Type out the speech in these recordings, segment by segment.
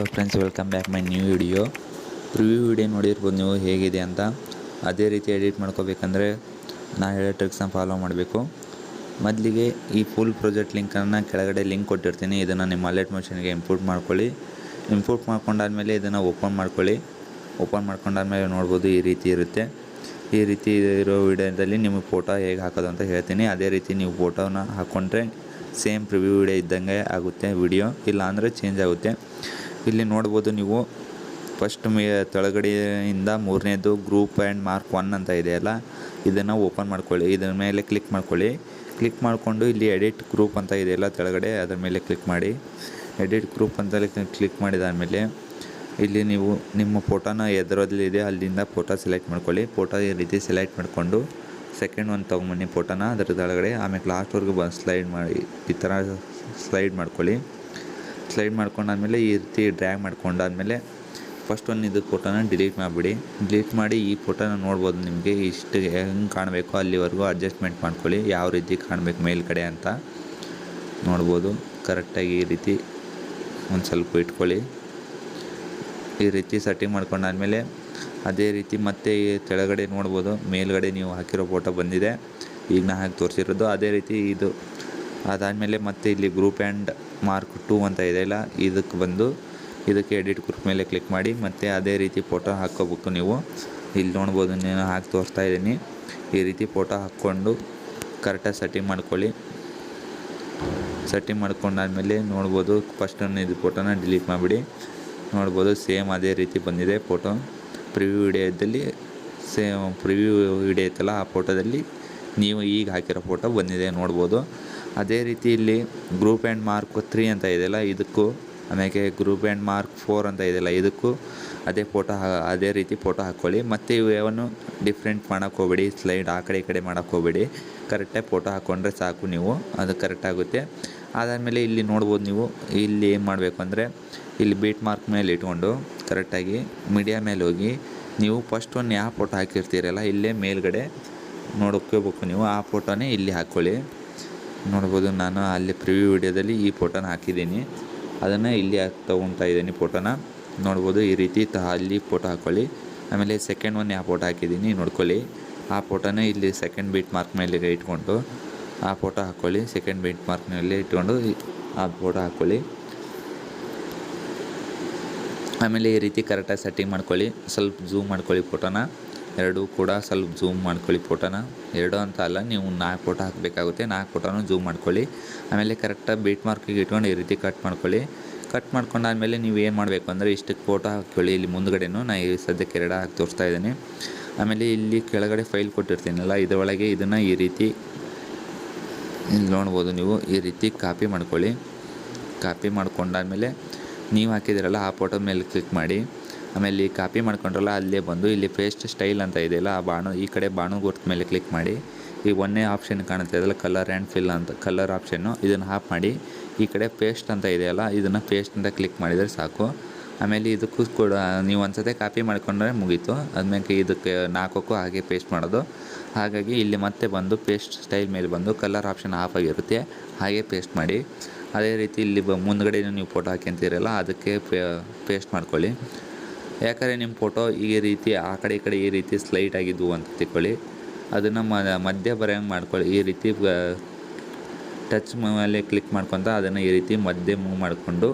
Hello friends, welcome back my new video. Preview video ನೋಡಿರ್ಬೋದು ನೀವು ಹೇಗಿದೆ ಅಂತ. ಅದೇ ರೀತಿ ಎಡಿಟ್ ಮಾಡ್ಕೋಬೇಕಂದ್ರೆ ನಾನು ಹೇಳೋ ಟ್ರಿಕ್ಸ್ನ ಫಾಲೋ ಮಾಡಬೇಕು. ಮೊದಲಿಗೆ ಈ ಫುಲ್ ಪ್ರಾಜೆಕ್ಟ್ ಲಿಂಕನ್ನು ಕೆಳಗಡೆ ಲಿಂಕ್ ಕೊಟ್ಟಿರ್ತೀನಿ. ಇದನ್ನು ನಿಮ್ಮ ಅಲರ್ಟ್ ಮೋಷನ್ಗೆ ಇಂಪೋರ್ಟ್ ಮಾಡ್ಕೊಳ್ಳಿ. ಇಂಪೋರ್ಟ್ ಮಾಡ್ಕೊಂಡಾದ್ಮೇಲೆ ಇದನ್ನು ಓಪನ್ ಮಾಡ್ಕೊಳ್ಳಿ. ಓಪನ್ ಮಾಡ್ಕೊಂಡಾದ್ಮೇಲೆ ನೋಡ್ಬೋದು ಈ ರೀತಿ ಇರುತ್ತೆ. ಈ ರೀತಿ ಇರೋ ವಿಡಿಯೋದಲ್ಲಿ ನಿಮಗೆ ಫೋಟೋ ಹೇಗೆ ಹಾಕೋದು ಅಂತ ಹೇಳ್ತೀನಿ. ಅದೇ ರೀತಿ ನೀವು ಫೋಟೋನ ಹಾಕ್ಕೊಂಡ್ರೆ ಸೇಮ್ ಪ್ರಿವ್ಯೂ ವಿಡಿಯೋ ಇದ್ದಂಗೆ ಆಗುತ್ತೆ ವಿಡಿಯೋ, ಇಲ್ಲ ಅಂದರೆ ಚೇಂಜ್ ಆಗುತ್ತೆ. ಇಲ್ಲಿ ನೋಡ್ಬೋದು ನೀವು ಫಸ್ಟ್ ಕೆಳಗಡೆಯಿಂದ ಮೂರನೇದು ಗ್ರೂಪ್ ಆ್ಯಂಡ್ ಮಾರ್ಕ್ 1 ಅಂತ ಇದೆಯಲ್ಲ, ಇದನ್ನು ಓಪನ್ ಮಾಡ್ಕೊಳ್ಳಿ. ಇದರ ಮೇಲೆ ಕ್ಲಿಕ್ ಮಾಡ್ಕೊಳ್ಳಿ. ಕ್ಲಿಕ್ ಮಾಡಿಕೊಂಡು ಇಲ್ಲಿ ಎಡಿಟ್ ಗ್ರೂಪ್ ಅಂತ ಇದೆಯಲ್ಲ ಕೆಳಗಡೆ, ಅದರ ಮೇಲೆ ಕ್ಲಿಕ್ ಮಾಡಿ. ಎಡಿಟ್ ಗ್ರೂಪ್ ಅಂತಲೇ ಕ್ಲಿಕ್ ಮಾಡಿದಾದಮೇಲೆ ಇಲ್ಲಿ ನೀವು ನಿಮ್ಮ ಫೋಟೋನ ಎದರಲ್ಲಿದೆ ಅಲ್ಲಿಂದ ಫೋಟೋ ಸೆಲೆಕ್ಟ್ ಮಾಡ್ಕೊಳ್ಳಿ. ಫೋಟೋ ಈ ರೀತಿ ಸೆಲೆಕ್ಟ್ ಮಾಡಿಕೊಂಡು ಸೆಕೆಂಡ್ ಒಂದು ತೊಗೊಂಬನ್ನಿ ಫೋಟೋನ ಅದರ ಕೆಳಗಡೆ. ಆಮೇಲೆ ಲಾಸ್ಟ್ವರೆಗೂ ಬಂದು ಸ್ಲೈಡ್ ಮಾಡಿ, ಈ ಥರ ಸ್ಲೈಡ್ ಮಾಡ್ಕೊಳ್ಳಿ. ಸ್ಲೈಡ್ ಮಾಡ್ಕೊಂಡಾದ್ಮೇಲೆ ಈ ರೀತಿ ಡ್ರ್ಯಾಗ್ ಮಾಡ್ಕೊಂಡಾದ್ಮೇಲೆ ಫಸ್ಟ್ ಒಂದು ಇದು ಫೋಟೋನ ಡಿಲೀಟ್ ಮಾಡಿಬಿಡಿ. ಡಿಲೀಟ್ ಮಾಡಿ ಈ ಫೋಟೋನ ನೋಡ್ಬೋದು. ನಿಮಗೆ ಇಷ್ಟು ಹೆಂಗೆ ಕಾಣಬೇಕು ಅಲ್ಲಿವರೆಗೂ ಅಡ್ಜಸ್ಟ್ಮೆಂಟ್ ಮಾಡ್ಕೊಳ್ಳಿ, ಯಾವ ರೀತಿ ಕಾಣಬೇಕು ಮೇಲ್ಗಡೆ ಅಂತ ನೋಡ್ಬೋದು. ಕರೆಕ್ಟಾಗಿ ಈ ರೀತಿ ಒಂದು ಸ್ವಲ್ಪ ಇಟ್ಕೊಳ್ಳಿ. ಈ ರೀತಿ ಸೆಟ್ಟಿಂಗ್ ಮಾಡ್ಕೊಂಡಾದ್ಮೇಲೆ ಅದೇ ರೀತಿ ಮತ್ತೆ ಈ ಕೆಳಗಡೆ ನೋಡ್ಬೋದು, ಮೇಲ್ಗಡೆ ನೀವು ಹಾಕಿರೋ ಫೋಟೋ ಬಂದಿದೆ. ಈಗ ನಾ ಹಾಕಿ ತೋರಿಸಿರೋದು ಅದೇ ರೀತಿ ಇದು. ಅದಾದಮೇಲೆ ಮತ್ತೆ ಇಲ್ಲಿ ಗ್ರೂಪ್ ಆ್ಯಂಡ್ ಮಾರ್ಕ್ 2 ಅಂತ ಇದೆಯಲ್ಲ, ಇದಕ್ಕೆ ಬಂದು ಇದಕ್ಕೆ ಎಡಿಟ್ ಗ್ರೂಪ್ ಮೇಲೆ ಕ್ಲಿಕ್ ಮಾಡಿ ಮತ್ತೆ ಅದೇ ರೀತಿ ಫೋಟೋ ಹಾಕ್ಕೋಬೇಕು. ನೀವು ಇಲ್ಲಿ ನೋಡ್ಬೋದು, ನಾನು ಹಾಕಿ ತೋರಿಸ್ತಾ ಇದ್ದೀನಿ. ಈ ರೀತಿ ಫೋಟೋ ಹಾಕ್ಕೊಂಡು ಕರೆಕ್ಟಾಗಿ ಸೆಟ್ಟಿಂಗ್ ಮಾಡ್ಕೊಳ್ಳಿ. ಸೆಟ್ಟಿಂಗ್ ಮಾಡ್ಕೊಂಡಾದ್ಮೇಲೆ ನೋಡ್ಬೋದು ಫಸ್ಟ್ ಇದು ಫೋಟೋನ ಡಿಲೀಟ್ ಮಾಡಿಬಿಡಿ. ನೋಡ್ಬೋದು ಸೇಮ್ ಅದೇ ರೀತಿ ಬಂದಿದೆ ಫೋಟೋ. ಪ್ರಿವ್ಯೂ ವಿಡಿಯೋದಲ್ಲಿ ಸೇಮ್ ಪ್ರಿವ್ಯೂ ವಿಡಿಯೋ ಇತ್ತಲ್ಲ, ಆ ಫೋಟೋದಲ್ಲಿ ನೀವು ಈಗ ಹಾಕಿರೋ ಫೋಟೋ ಬಂದಿದೆ ನೋಡ್ಬೋದು. ಅದೇ ರೀತಿ ಇಲ್ಲಿ ಗ್ರೂಪ್ ಆ್ಯಂಡ್ ಮಾರ್ಕ್ 3 ಅಂತ ಇದೆಯಲ್ಲ, ಇದಕ್ಕೂ ಆಮೇಲೆ ಗ್ರೂಪ್ ಆ್ಯಂಡ್ ಮಾರ್ಕ್ 4 ಅಂತ ಇದೆಯಲ್ಲ, ಇದಕ್ಕೂ ಅದೇ ರೀತಿ ಫೋಟೋ ಹಾಕ್ಕೊಳ್ಳಿ. ಮತ್ತು ಇವನ್ನು ಡಿಫ್ರೆಂಟ್ ಮಾಡೋಕ್ಕೆ ಹೋಗಬೇಡಿ, ಸ್ಲೈಡ್ ಆ ಕಡೆ ಈ ಕಡೆ ಮಾಡೋಕ್ಕೆ ಹೋಗಬೇಡಿ. ಕರೆಕ್ಟಾಗಿ ಫೋಟೋ ಹಾಕ್ಕೊಂಡ್ರೆ ಸಾಕು ನೀವು, ಅದು ಕರೆಕ್ಟಾಗುತ್ತೆ. ಅದಾದಮೇಲೆ ಇಲ್ಲಿ ನೋಡ್ಬೋದು ನೀವು, ಇಲ್ಲಿ ಏನು ಮಾಡಬೇಕು ಅಂದರೆ ಇಲ್ಲಿ ಬೀಟ್ ಮಾರ್ಕ್ ಮೇಲೆ ಇಟ್ಕೊಂಡು ಕರೆಕ್ಟಾಗಿ ಮೀಡಿಯಾ ಮೇಲೆ ಹೋಗಿ ನೀವು ಫಸ್ಟ್ ಒಂದು ಯಾವ ಫೋಟೋ ಹಾಕಿರ್ತೀರಲ್ಲ ಇಲ್ಲೇ ಮೇಲ್ಗಡೆ ನೋಡ್ಕೋಬೇಕು ನೀವು. ಆ ಫೋಟೋನೇ ಇಲ್ಲಿ ಹಾಕ್ಕೊಳ್ಳಿ. ನೋಡ್ಬೋದು ನಾನು ಅಲ್ಲಿ ಪ್ರಿವ್ಯೂ ವಿಡಿಯೋದಲ್ಲಿ ಈ ಫೋಟೋನ ಹಾಕಿದ್ದೀನಿ, ಅದನ್ನು ಇಲ್ಲಿ ತೊಗೊತಾ ಇದ್ದೀನಿ ಫೋಟೋನ. ನೋಡ್ಬೋದು ಈ ರೀತಿ ಅಲ್ಲಿ ಫೋಟೋ ಹಾಕ್ಕೊಳ್ಳಿ. ಆಮೇಲೆ ಸೆಕೆಂಡ್ ಒಂದು ಯಾವ ಫೋಟೋ ಹಾಕಿದ್ದೀನಿ ನೋಡ್ಕೊಳ್ಳಿ, ಆ ಫೋಟೋನ ಇಲ್ಲಿ ಸೆಕೆಂಡ್ ಬೀಟ್ ಮಾರ್ಕ್ ಮೇಲೆ ಇಟ್ಕೊಂಡು ಆ ಫೋಟೋ ಹಾಕ್ಕೊಳ್ಳಿ. ಸೆಕೆಂಡ್ ಬೀಟ್ ಮಾರ್ಕ್ ಮೇಲೆ ಇಟ್ಕೊಂಡು ಆ ಫೋಟೋ ಹಾಕ್ಕೊಳ್ಳಿ. ಆಮೇಲೆ ಈ ರೀತಿ ಕರೆಕ್ಟಾಗಿ ಸೆಟ್ಟಿಂಗ್ ಮಾಡ್ಕೊಳ್ಳಿ. ಸ್ವಲ್ಪ ಝೂಮ್ ಮಾಡ್ಕೊಳ್ಳಿ ಫೋಟೋನ, ಎರಡೂ ಕೂಡ ಸ್ವಲ್ಪ ಝೂಮ್ ಮಾಡ್ಕೊಳ್ಳಿ ಫೋಟೋನ. ಎರಡು ಅಂತ ಅಲ್ಲ, ನೀವು 4 ಫೋಟೋ ಹಾಕಬೇಕಾಗುತ್ತೆ. 4 ಫೋಟೋನು ಝೂಮ್ ಮಾಡ್ಕೊಳ್ಳಿ. ಆಮೇಲೆ ಕರೆಕ್ಟಾಗಿ ಬೀಟ್ ಮಾರ್ಕಿಗೆ ಇಟ್ಕೊಂಡು ಈ ರೀತಿ ಕಟ್ ಮಾಡ್ಕೊಳ್ಳಿ. ಕಟ್ ಮಾಡ್ಕೊಂಡಾದ್ಮೇಲೆ ನೀವು ಏನು ಮಾಡಬೇಕು ಅಂದರೆ ಇಷ್ಟಕ್ಕೆ ಫೋಟೋ ಹಾಕ್ಕೊಳ್ಳಿ. ಇಲ್ಲಿ ಮುಂದುಗಡೆನೂ ನಾನು ಈ ಸದ್ಯಕ್ಕೆ 2 ಹಾಕಿ ತೋರಿಸ್ತಾ ಇದ್ದೀನಿ. ಆಮೇಲೆ ಇಲ್ಲಿ ಕೆಳಗಡೆ ಫೈಲ್ ಕೊಟ್ಟಿರ್ತೀನಲ್ಲ, ಇದರೊಳಗೆ ಇದನ್ನು ಈ ರೀತಿ ಇಲ್ಲಿ ನೋಡ್ಬೋದು ನೀವು, ಈ ರೀತಿ ಕಾಪಿ ಮಾಡ್ಕೊಳ್ಳಿ. ಕಾಪಿ ಮಾಡ್ಕೊಂಡಾದ್ಮೇಲೆ ನೀವು ಹಾಕಿದಿರಲ್ಲ ಆ ಫೋಟೋ ಮೇಲೆ ಕ್ಲಿಕ್ ಮಾಡಿ. ಆಮೇಲೆ ಈ ಕಾಪಿ ಮಾಡ್ಕೊಂಡ್ರಲ್ಲ ಅಲ್ಲೇ ಬಂದು ಇಲ್ಲಿ ಪೇಸ್ಟ್ ಸ್ಟೈಲ್ ಅಂತ ಇದೆಯಲ್ಲ, ಆ ಈ ಕಡೆ ಬಾಣು ಗುರ್ತು ಮೇಲೆ ಕ್ಲಿಕ್ ಮಾಡಿ. ಈ ಒಂದೇ ಆಪ್ಷನ್ ಕಾಣುತ್ತೆ ಇದೆಲ್ಲ, ಕಲರ್ ಆ್ಯಂಡ್ ಫಿಲ್ ಅಂತ, ಕಲರ್ ಆಪ್ಷನ್ನು, ಇದನ್ನು ಆಫ್ ಮಾಡಿ. ಈ ಕಡೆ ಪೇಸ್ಟ್ ಅಂತ ಇದೆಯಲ್ಲ, ಇದನ್ನು ಪೇಸ್ಟ್ ಅಂತ ಕ್ಲಿಕ್ ಮಾಡಿದರೆ ಸಾಕು. ಆಮೇಲೆ ಇದಕ್ಕೂ ಕೂಡ ನೀವು ಒಂದ್ಸತಿ ಕಾಪಿ ಮಾಡ್ಕೊಂಡ್ರೆ ಮುಗೀತು. ಆದ್ಮೇಲೆ ಇದಕ್ಕೆ 4ಕ್ಕೂ ಹಾಗೆ ಪೇಸ್ಟ್ ಮಾಡೋದು. ಹಾಗಾಗಿ ಇಲ್ಲಿ ಮತ್ತೆ ಬಂದು ಪೇಸ್ಟ್ ಸ್ಟೈಲ್ ಮೇಲೆ ಬಂದು ಕಲರ್ ಆಪ್ಷನ್ ಆಫ್ ಆಗಿರುತ್ತೆ, ಹಾಗೆ ಪೇಸ್ಟ್ ಮಾಡಿ. ಅದೇ ರೀತಿ ಇಲ್ಲಿ ಮುಂದ್ಗಡೆ ನೀವು ಫೋಟೋ ಹಾಕ್ಯಂತೀರಲ್ಲ ಅದಕ್ಕೆ ಪೇಸ್ಟ್ ಮಾಡ್ಕೊಳ್ಳಿ. ಯಾಕಂದರೆ ನಿಮ್ಮ ಫೋಟೋ ಈ ರೀತಿ ಆ ಕಡೆ ಈ ಕಡೆ ಈ ರೀತಿ ಸ್ಲೈಡ್ ಆಗಿದ್ವು ಅಂತ ತಿಳ್ಕೊಳ್ಳಿ. ಅದನ್ನು ಮಧ್ಯ ಬರೋಂಗೆ ಮಾಡ್ಕೊಳ್ಳಿ. ಈ ರೀತಿ ಟಚ್ ಮೇಲೆ ಕ್ಲಿಕ್ ಮಾಡ್ಕೊತ ಅದನ್ನು ಈ ರೀತಿ ಮಧ್ಯೆ ಮೂವ್ ಮಾಡಿಕೊಂಡು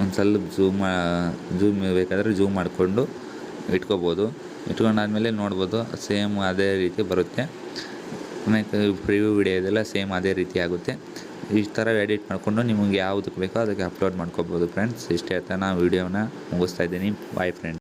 ಒಂದು ಸ್ವಲ್ಪ ಝೂಮ್ ಬೇಕಾದರೆ ಝೂಮ್ ಮಾಡಿಕೊಂಡು ಇಟ್ಕೋಬೋದು. ಇಟ್ಕೊಂಡಾದ್ಮೇಲೆ ನೋಡ್ಬೋದು ಸೇಮ್ ಅದೇ ರೀತಿ ಬರುತ್ತೆ. ಆಮೇಲೆ ಪ್ರಿವ್ಯೂ ವಿಡಿಯೋ ಇದೆಲ್ಲ ಸೇಮ್ ಅದೇ ರೀತಿ ಆಗುತ್ತೆ. ಈ ಥರ ಎಡಿಟ್ ಮಾಡಿಕೊಂಡು ನಿಮಗೆ ಯಾವುದಕ್ಕೆ ಬೇಕೋ ಅದಕ್ಕೆ ಅಪ್ಲೋಡ್ ಮಾಡ್ಕೋಬೋದು ಫ್ರೆಂಡ್ಸ್. ಇಷ್ಟೇ ಹೇಳ್ತಾ ನಾನು ವೀಡಿಯೋನ ಮುಗಿಸ್ತಾ ಇದ್ದೀನಿ. Bye friends.